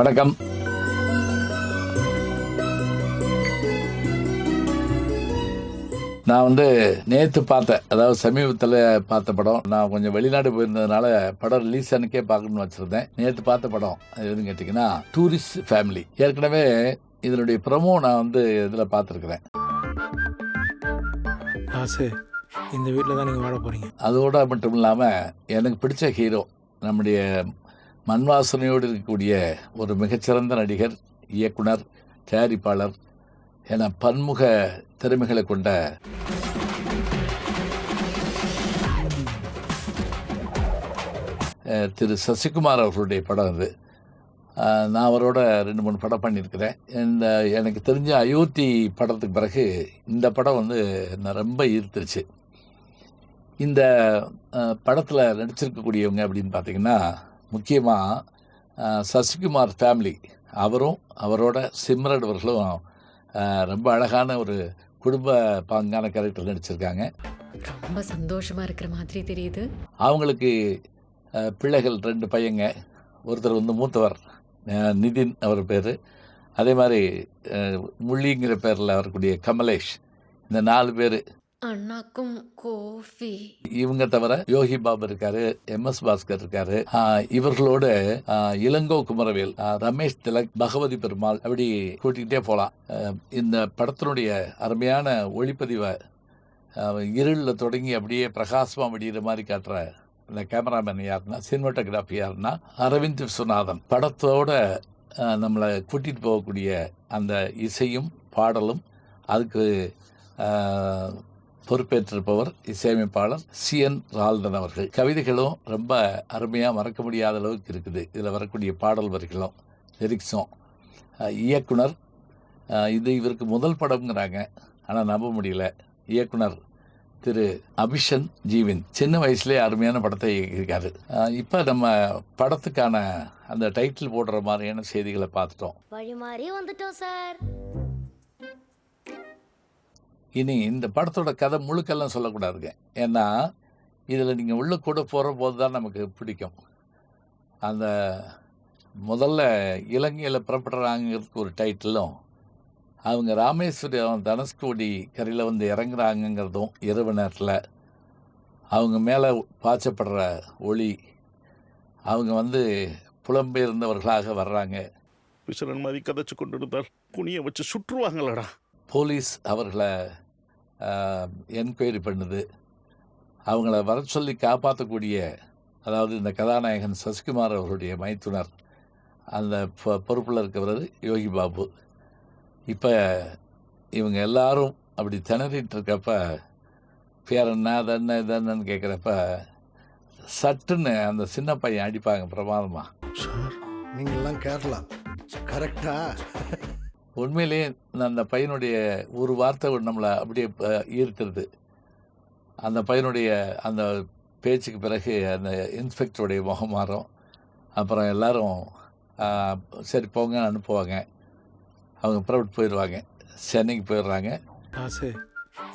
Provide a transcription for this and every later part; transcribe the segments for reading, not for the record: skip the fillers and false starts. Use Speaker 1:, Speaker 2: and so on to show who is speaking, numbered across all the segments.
Speaker 1: வணக்கம். நான் நேற்று பார்த்தேன், அதாவது சமீபத்தில் பார்த்த படம். நான் கொஞ்சம் வெளிநாடு போயிருந்ததுனால படம் ரிலீஸ் அன்னைக்கே பார்க்கணும்னு வச்சுருந்தேன். நேற்று பார்த்த படம் எதுன்னு கேட்டிங்கன்னா டூரிஸ்ட் ஃபேமிலி. ஏற்கனவே இதனுடைய ப்ரமோ நான் இதில் பார்த்துருக்குறேன்.
Speaker 2: இந்த வீட்டில் தான் நீங்கள் வாழ போகிறீங்க.
Speaker 1: அதோட மட்டும் இல்லாமல் எனக்கு பிடிச்ச ஹீரோ, நம்முடைய மண் வாசனையோடு இருக்கக்கூடிய ஒரு மிகச்சிறந்த நடிகர், இயக்குனர், தயாரிப்பாளர் என பன்முக திறமைகளை கொண்ட திரு சசிகுமார் அவர்களுடைய படம் இது. நான் அவரோட 2-3 படம் பண்ணியிருக்கிறேன். எனக்கு தெரிஞ்ச அயோத்தி படத்துக்கு பிறகு இந்த படம் என்னை ரொம்ப ஈர்த்துருச்சு. இந்த படத்தில் நடிச்சிருக்கக்கூடியவங்க அப்படின்னு பார்த்தீங்கன்னா, முக்கியமாக சசிகுமார் ஃபேமிலி, அவரும் அவரோட சிம்ரன் அவர்களும் ரொம்ப அழகான ஒரு குடும்ப பாங்கான கேரக்டர் நடிச்சிருக்காங்க.
Speaker 3: ரொம்ப சந்தோஷமாக இருக்கிற மாதிரி தெரியுது.
Speaker 1: அவங்களுக்கு பிள்ளைகள் 2 பையங்க. ஒருத்தர் மூத்தவர் நிதின் அவர் பேர், அதே மாதிரி முள்ளிங்கிற பேரில் வரக்கூடிய கமலேஷ். இந்த 4 பேர்.
Speaker 3: அண்ணாக்கும் கோஃபி.
Speaker 1: இவங்க தவிர யோகி பாபு இருக்காரு, எம்எஸ் பாஸ்கர் இருக்காரு. இவர்களோட இளங்கோ குமரவேல், ரமேஷ் திலக், பகவதி பெருமாள், அப்படி கூட்டிகிட்டே போகலாம். இந்த படத்தினுடைய அருமையான ஒளிப்பதிவை இருளில் தொடங்கி அப்படியே பிரகாசமாக முடிகிற மாதிரி காட்டுற இந்த கேமராமேன் யாருன்னா, சினிமாட்டோகிராஃபி யாருன்னா அரவிந்த் விஸ்வநாதன். படத்தோட நம்மளை கூட்டிகிட்டு போகக்கூடிய அந்த இசையும் பாடலும் அதுக்கு பொறுப்பேற்றிருப்பவர் இசையமைப்பாளர் CN ரால்டன் அவர்கள். கவிதைகளும் ரொம்ப அருமையாக மறக்க முடியாத அளவுக்கு இருக்குது. இதில் வரக்கூடிய பாடல் வரிகளும் லிரிக்ஸும். இயக்குனர், இது இவருக்கு முதல் படம்ங்கிறாங்க, ஆனால் நம்ப முடியல. இயக்குனர் திரு அபிஷன் ஜீவின் சின்ன வயசுலேயே அருமையான படத்தை இயக்கியிருக்காரு. இப்போ நம்ம படத்துக்கான அந்த டைட்டில் போடுற மாதிரியான செய்திகளை பார்த்துட்டோம்.
Speaker 4: சார்,
Speaker 1: இனி இந்த படத்தோட கதை முழுக்கெல்லாம் சொல்லக்கூடாதுங்க. ஏன்னா இதில் நீங்கள் உள்ள கூட போகிற போது தான் நமக்கு பிடிக்கும். அந்த முதல்ல இலங்கையில் புறப்படுறாங்கிறதுக்கு ஒரு டைட்டிலும், அவங்க ராமேஸ்வரம் தனுஷ்கோடி கரையில் இறங்குறாங்கங்கிறதும், இரவு நேரத்தில் அவங்க மேலே பாய்ச்சப்படுற ஒளி, அவங்க புலம்பெயர்ந்தவர்களாக வர்றாங்க.
Speaker 5: விசரன் மாதிரி கதைச்சு கொண்டு இருந்தால் புனியை வச்சு சுற்றுவாங்களடா.
Speaker 1: போலீஸ் அவர்களை என்கொயரி பண்ணுது. அவங்கள வர சொல்லி காப்பாற்றக்கூடிய, அதாவது இந்த கதாநாயகன் சசிகுமார் அவர்களுடைய மைத்துனர், அந்த பொறுப்பில் இருக்கிறவர் யோகி பாபு. இப்போ இவங்க எல்லாரும் அப்படி திணறிட்டு இருக்கப்ப, பேர் என்ன, அதென்ன இதென்னு கேட்குறப்ப சட்டுன்னு அந்த சின்ன பையன் அடிப்பாங்க பிரமாதமாக.
Speaker 2: நீங்கள்லாம் கேரளா கரெக்டா?
Speaker 1: உண்மையிலேயே அந்த பையனுடைய ஒரு வார்த்தை நம்மளை அப்படியே ஈர்க்கிறது. அந்த பையனுடைய அந்த பேச்சுக்கு பிறகு அந்த இன்ஸ்பெக்டருடைய முகம் மாறும். அப்புறம் எல்லாரும் சரி போங்க அனுப்புவாங்க. அவங்க புறப்பட்டு போயிடுவாங்க, சென்னைக்கு போயிடுறாங்க.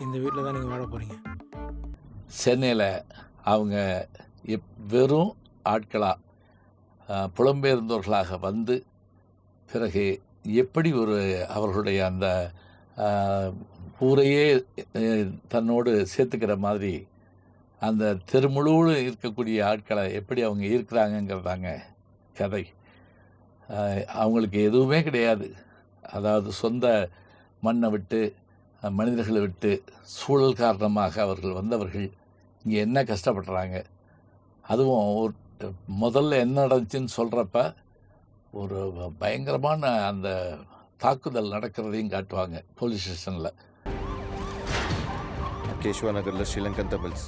Speaker 2: இந்த வீட்டில் தான் நீங்கள் வாழ போகிறீங்க.
Speaker 1: சென்னையில் அவங்க வெறும் ஆட்களாக புலம்பெயர்ந்தவர்களாக வந்து பிறகு எப்படி ஒரு அவர்களுடைய அந்த ஊரையே தன்னோடு சேர்த்துக்கிற மாதிரி அந்த தெருமுழுவடு இருக்கக்கூடிய ஆட்களை எப்படி அவங்க இருக்கிறாங்கங்கிறதாங்க கதை. அவங்களுக்கு எதுவுமே கிடையாது. அதாவது சொந்த மண்ணை விட்டு, மனிதர்களை விட்டு, சூழல் காரணமாக அவர்கள் வந்தவர்கள் இங்கே என்ன கஷ்டப்படுறாங்க. அதுவும் ஒரு முதல்ல என்ன நடந்துச்சுன்னு சொல்கிறப்ப ஒரு பயங்கரமான அந்த தாக்குதல் நடக்கிறதையும் காட்டுவாங்க போலீஸ் ஸ்டேஷனில்.
Speaker 6: கேஷ்வா நகரில் ஸ்ரீலங்கன் டபுள்ஸ்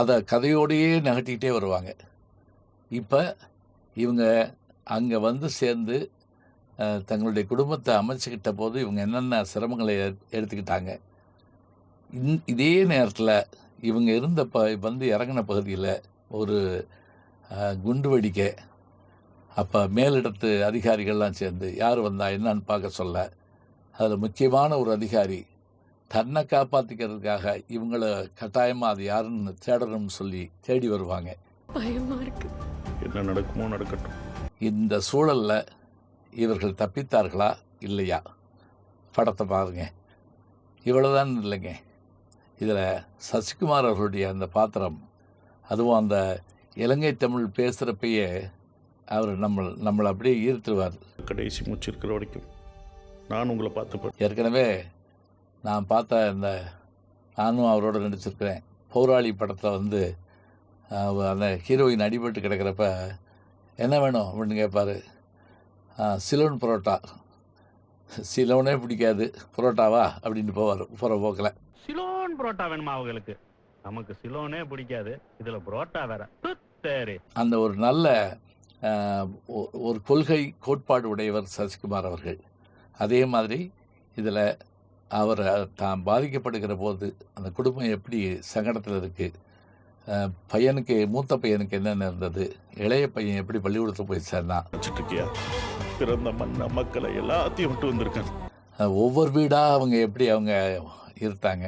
Speaker 1: அதை கதையோடையே நகட்டிக்கிட்டே வருவாங்க. இப்போ இவங்க அங்கே சேர்ந்து தங்களுடைய குடும்பத்தை அமைச்சுக்கிட்ட போது இவங்க என்னென்ன சிரமங்களை எடுத்துக்கிட்டாங்க. இதே நேரத்தில் இவங்க இருந்த இறங்கின பகுதியில் ஒரு குண்டு வெடிக்கை. அப்போ மேலிடத்து அதிகாரிகள்லாம் சேர்ந்து யார் வந்தா என்னன்னு பார்க்க சொல்ல, அதில் முக்கியமான ஒரு அதிகாரி தன்னை காப்பாற்றிக்கிறதுக்காக இவங்களை கட்டாயமாக அது யாருன்னு தேடணும்னு சொல்லி தேடி வருவாங்க.
Speaker 3: பயமா இருக்கு.
Speaker 5: என்ன நடக்குமோ நடக்கட்டும்.
Speaker 1: இந்த சூழலில் இவர்கள் தப்பித்தார்களா இல்லையா? படத்தை பாருங்க. இவ்வளோதான் இல்லைங்க, இதில் சசிகுமார் அவர்களுடைய அந்த பாத்திரம், அதுவும் அந்த இலங்கை தமிழ் பேசுகிறப்பயே அவர் நம்மளை அப்படியே ஈர்த்துருவார்.
Speaker 5: கடைசி மூச்சு இருக்கிற வரைக்கும் நான் உங்களை பார்த்துப்பேன்.
Speaker 1: ஏற்கனவே நான் பார்த்த இந்த நானும் அவரோட நடிச்சிருக்கிறேன் பௌராளி படத்தில் வந்து அந்த ஹீரோயின் அடிபட்டு கிடக்கிறப்ப என்ன வேணும் அப்படின்னு கேட்பார். சிலோன் பரோட்டா. சிலோனே பிடிக்காது, பரோட்டாவா அப்படின்னு போவார் போகிற போக்கில்.
Speaker 7: சிலோன் புரோட்டா வேணுமா அவங்களுக்கு? நமக்கு சிலோனே பிடிக்காது, இதுல புரோட்டா வேற. சரி,
Speaker 1: அந்த ஒரு நல்ல ஒரு கொள்கை கோட்பாடு உடையவர் சசிகுமார் அவர்கள். அதே மாதிரி இதில் அவர் தான் பாதிக்கப்படுகிற போது அந்த குடும்பம் எப்படி சங்கடத்தில் இருக்குது, பையனுக்கு மூத்த பையனுக்கு என்னென்ன இருந்தது, இளைய பையன் எப்படி பள்ளிக்கூடத்தில் போய் சேர்ந்தான்,
Speaker 5: வச்சுட்டு இருக்கியா? பிறந்த மண்ண மக்களை எல்லாத்தையும் விட்டு வந்திருக்கேன்.
Speaker 1: ஒவ்வொரு வீடாக அவங்க எப்படி அவங்க இருந்தாங்க.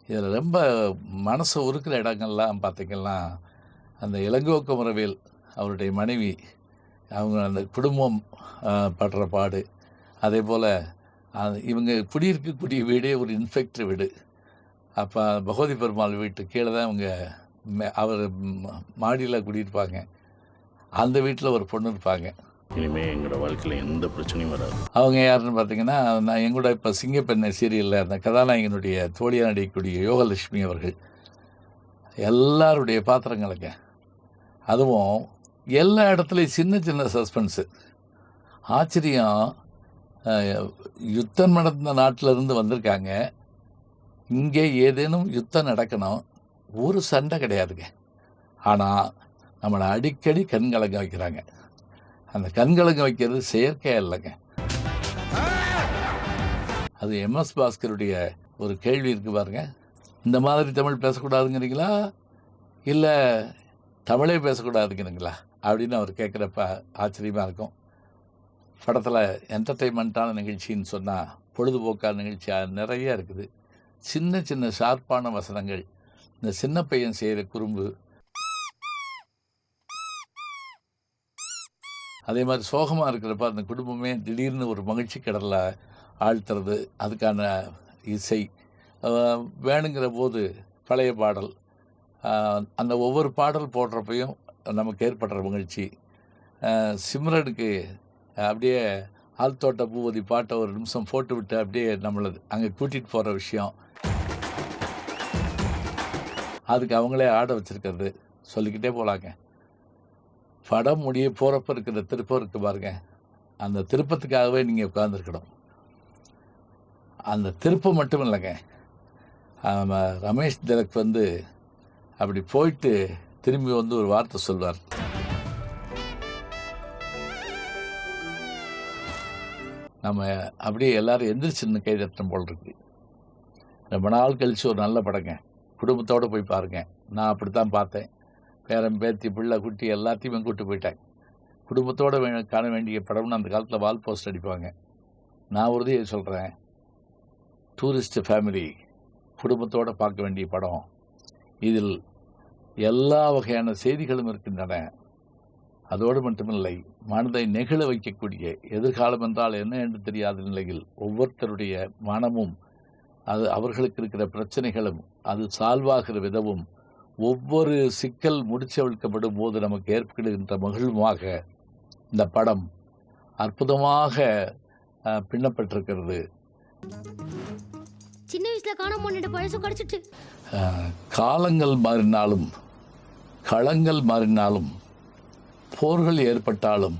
Speaker 1: இதில் ரொம்ப மனசு உருக்கிற இடங்கள்லாம் பார்த்திங்கன்னா அந்த இளங்கோ குமரவேல் அவருடைய மனைவி, அவங்க அந்த குடும்பம் படுற பாடு, அதே போல் இவங்க குடியிருக்கக்கூடிய வீடே ஒரு இன்ஃபெக்டர் வீடு. அப்போ பகவதி பெருமாள் வீட்டு கீழே தான் அவங்க அவர் மாடியில் குடியிருப்பாங்க. அந்த வீட்டில் ஒரு பொண்ணு இருப்பாங்க.
Speaker 5: இனிமேல் எங்களோட வாழ்க்கையில் எந்த பிரச்சனையும் வராது.
Speaker 1: அவங்க யாருன்னு பார்த்தீங்கன்னா, நான் எங்கூட இப்போ சிங்கப்பெண்ணை சீரியலில் அந்த கதாநாயகனுடைய தோழியாக நடிக்கக்கூடிய யோகலட்சுமி அவர்கள். எல்லாருடைய பாத்திரங்களுங்க. அதுவும் எல்லா இடத்துலையும் சின்ன சின்ன சஸ்பென்ஸு. ஆச்சரியம், யுத்தம் நடந்த நாட்டிலிருந்து வந்திருக்காங்க, இங்கே ஏதேனும் யுத்தம் நடக்கணும், ஒரு சண்டை கிடையாதுங்க. ஆனால் நம்மளை அடிக்கடி கண்கலங்க வைக்கிறாங்க. அந்த கண்கலங்க வைக்கிறது செயற்கையாக இல்லைங்க. அது எம்எஸ் பாஸ்கருடைய ஒரு கேள்வி இருக்குது பாருங்க. இந்த மாதிரி தமிழ் பேசக்கூடாதுங்கிறீங்களா இல்லை தமிழே பேசக்கூடாதுங்கிறீங்களா அப்படின்னு அவர் கேட்குறப்ப ஆச்சரியமாக இருக்கும். படத்தில் என்டர்டெயின்மெண்ட்டான நிகழ்ச்சின்னு சொன்னால் பொழுதுபோக்கான நிகழ்ச்சியாக நிறைய இருக்குது. சின்ன சின்ன ஷார்ப்பான வசனங்கள், இந்த சின்ன பையன் செய்கிற குறும்பு, அதே மாதிரி சோகமாக இருக்கிறப்ப அந்த குடும்பமே திடீர்னு ஒரு மகிழ்ச்சி கடலில் ஆழ்த்துறது, அதுக்கான இசை வேணுங்கிற போது பழைய பாடல், அந்த ஒவ்வொரு பாடல் போடுறப்பையும் நமக்கு ஏற்படுற மகிழ்ச்சி. சிம்ரனுக்கு அப்படியே ஆழ்த்தோட்ட பூவதி பாட்டை ஒரு நிமிஷம் போட்டு விட்டு அப்படியே நம்மளை அங்கே கூட்டிகிட்டு போகிற விஷயம், அதுக்கு அவங்களே ஆட வச்சுருக்கிறது, சொல்லிக்கிட்டே போகலாங்க. படம் முடிய போகிறப்ப இருக்கிற திருப்பம் இருக்குது பாருங்க, அந்த திருப்பத்துக்காகவே நீங்கள் உட்காந்துருக்கணும். அந்த திருப்பம் மட்டும் இல்லைங்க, ரமேஷ் திலக் வந்து அப்படி போயிட்டு திரும்பி வந்து ஒரு வார்த்தை சொல்வார். நம்ம அப்படியே எல்லாரும் எந்திரிச்சுன்னு கை தட்டம் போல் இருக்கு. ரொம்ப நாள் கழித்து ஒரு நல்ல படங்க, குடும்பத்தோடு போய் பாருங்கள். நான் அப்படி தான் பார்த்தேன். பேரன் பேத்தி பிள்ளை குட்டி எல்லாத்தையுமே கூப்பிட்டு போயிட்டேன். குடும்பத்தோடு காண வேண்டிய படம்னு அந்த காலத்தில் வால் போஸ்ட் அடிப்பாங்க. நான் உறுதியை சொல்கிறேன், டூரிஸ்ட் ஃபேமிலி குடும்பத்தோடு பார்க்க வேண்டிய படம். இதில் எல்லா வகையான செய்திகளும் இருக்கின்றன. அதோடு மட்டுமில்லை, மனதை நெகிழ வைக்கக்கூடிய, எதிர்காலம் என்றால் என்ன என்று தெரியாத நிலையில் ஒவ்வொருத்தருடைய மனமும் அது அவர்களுக்கு இருக்கிற பிரச்சனைகளும் அது சால்வாகிற விதமும் ஒவ்வொரு சிக்கல் முடிச்சவிழ்க்கப்படும் போது நமக்கு ஏற்படுகின்ற மகிழ்வுமாக இந்த படம் அற்புதமாக பின்னப்பட்டிருக்கிறது.
Speaker 4: சின்ன வயசுல காணாம பண்ணிட்டு பழசு கிடைச்சிட்டு.
Speaker 1: காலங்கள் மாறினாலும் களங்கள் மாறினாலும் போர்கள் ஏற்பட்டாலும்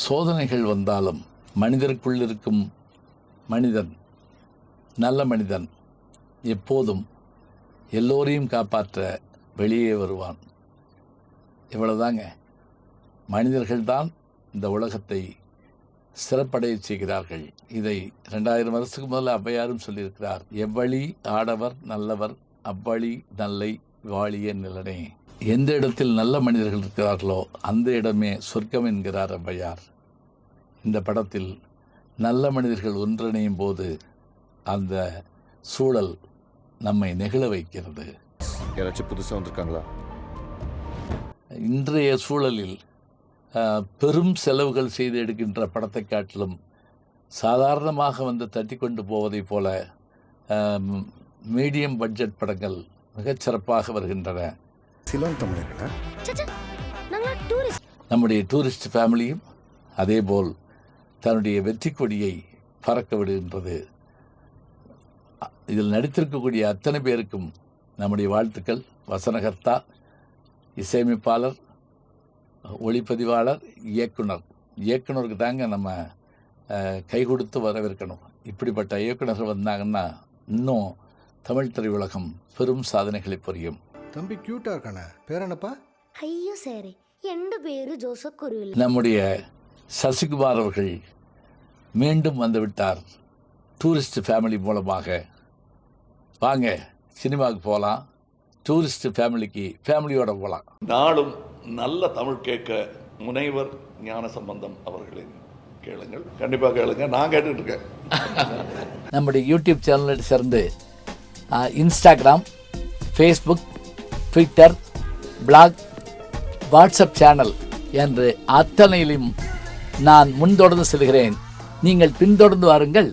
Speaker 1: சோதனைகள் வந்தாலும் மனிதருக்குள் இருக்கும் மனிதன், நல்ல மனிதன் எப்போதும் எல்லோரையும் காப்பாற்ற வெளியே வருவான். இவ்வளவுதாங்க. மனிதர்கள்தான் இந்த உலகத்தை சிறப்படைய செய்கிறார்கள். இதை 2000 வருஷத்துக்கு முதல்ல ஔவையாரும் சொல்லியிருக்கிறார். எவ்வழி ஆடவர் நல்லவர் அவ்வழி நல்லை வாழிய நிலனே. எந்த இடத்தில் நல்ல மனிதர்கள் இருக்கிறார்களோ அந்த இடமே சொர்க்கம் என்கிறார் ஔவையார். இந்த படத்தில் நல்ல மனிதர்கள் ஒன்றிணையும் போது அந்த சூழல் நம்மை நெகிழ வைக்கிறது.
Speaker 6: யாராச்சும் புதுசாக வந்திருக்காங்களா?
Speaker 1: இன்றைய சூழலில் பெரும் செலவுகள் செய்து எடுக்கின்ற படத்தை காட்டிலும் சாதாரணமாக வந்து தட்டி கொண்டு போவதைப் போல மீடியம் பட்ஜெட் படங்கள் மிகச்சிறப்பாக வருகின்றன.
Speaker 6: சிலோன் தமிழர்களா?
Speaker 4: நாங்களா டூரிஸ்ட்.
Speaker 1: நம்முடைய டூரிஸ்ட் ஃபேமிலியும் அதேபோல் தன்னுடைய வெற்றி கொடியை பறக்க விடுகின்றது. இதில் நடித்திருக்கக்கூடிய அத்தனை பேருக்கும் நம்முடைய வாழ்த்துக்கள். வசனகர்த்தா, இசையமைப்பாளர், ஒளிப்பதிவாளர், இயக்குனருக்கு தாங்க நம்ம கை கொடுத்து வரவேற்கணும். இப்படிப்பட்ட இயக்குனர்கள் வந்தாங்கன்னா இன்னும் தமிழ் திரையுலகம் பெரும் சாதனைகளை புரியும்.
Speaker 2: தம்பி க்யூட்டாக இருக்கானே, பேர் என்னப்பா?
Speaker 4: ஐயோ சரி, எந்த பேரு ஜோசப் குருவில்.
Speaker 1: நம்முடைய சசிகுமார் அவர்கள் மீண்டும் வந்துவிட்டார் டூரிஸ்ட் ஃபேமிலி மூலமாக. வாங்க சினிமாவுக்கு போகலாம், டூரிஸ்ட் ஃபேமிலியோட போகலாம்.
Speaker 8: நாளும் நல்ல தமிழ் கேட்க முனைவர் ஞானசம்பந்தம் அவர்களின் கேளுங்கள், கண்டிப்பாக கேளுங்க. நான் கேட்டுட்டு இருக்கேன்.
Speaker 1: நம்முடைய யூடியூப் சேனலை சேர்ந்து Instagram, Facebook, Twitter, blog, WhatsApp channel என்று அத்தனையிலும் நான் முன்தொடர்ந்து செல்கிறேன். நீங்கள் பின்தொடர்ந்து வாருங்கள்.